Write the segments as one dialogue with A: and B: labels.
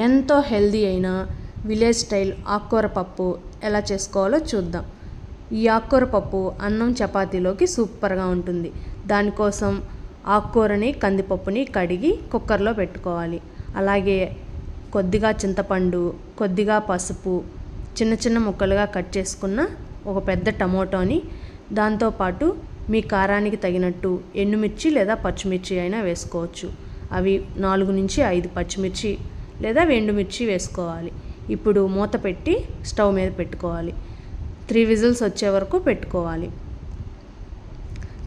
A: ఎంతో హెల్దీ అయిన village style ఆకుకూర పప్పు ఎలా చేసుకోవాలో చూద్దాం. ఈ ఆకుకూర పప్పు అన్నం చపాతీలోకి సూపర్గా ఉంటుంది. దానికోసం ఆకుకూరని కందిపప్పుని కడిగి కుక్కర్లో పెట్టుకోవాలి. అలాగే కొద్దిగా చింతపండు, కొద్దిగా పసుపు, చిన్న చిన్న ముక్కలుగా కట్ చేసుకున్న ఒక పెద్ద టమోటోని, దాంతోపాటు మీ కారానికి తగినట్టు ఎండుమిర్చి లేదా పచ్చిమిర్చి అయినా వేసుకోవచ్చు. అవి 4 నుంచి 5 పచ్చిమిర్చి లేదా ఎండుమిర్చి వేసుకోవాలి. ఇప్పుడు మూత పెట్టి స్టవ్ మీద పెట్టుకోవాలి. 3 విజిల్స్ వచ్చే వరకు పెట్టుకోవాలి.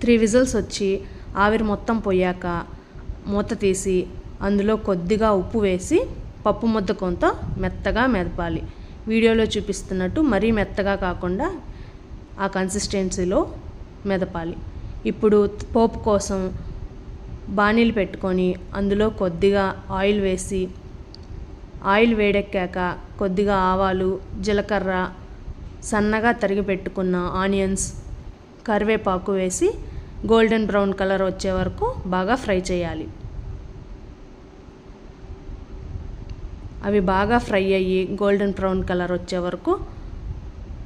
A: 3 విజిల్స్ వచ్చి ఆవిరి మొత్తం పోయాక మూత తీసి అందులో కొద్దిగా ఉప్పు వేసి పప్పు ముద్ద కొంత మెత్తగా మెదపాలి. వీడియోలో చూపిస్తున్నట్టు మరీ మెత్తగా కాకుండా ఆ కన్సిస్టెన్సీలో మెదపాలి. ఇప్పుడు పోపు కోసం బాణీలు పెట్టుకొని అందులో కొద్దిగా ఆయిల్ వేసి, ఆయిల్ వేడెక్కాక కొద్దిగా ఆవాలు, జీలకర్ర, సన్నగా తరిగి పెట్టుకున్న ఆనియన్స్, కరివేపాకు వేసి గోల్డెన్ బ్రౌన్ కలర్ వచ్చే వరకు బాగా ఫ్రై చేయాలి. అవి బాగా ఫ్రై అయ్యి గోల్డెన్ బ్రౌన్ కలర్ వచ్చే వరకు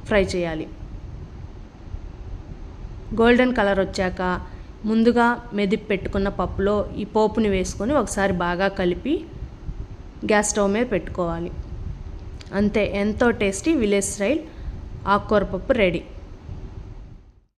A: ఫ్రై చేయాలి. గోల్డెన్ కలర్ వచ్చాక ముందుగా మెదిపి పెట్టుకున్న పప్పులో ఈ పోపుని వేసుకొని ఒకసారి బాగా కలిపి గ్యాస్ స్టవ్ మీద పెట్టుకోవాలి. అంతే, ఎంతో టేస్టీ విలేజ్ స్టైల్ ఆకుకూర పప్పు రెడీ.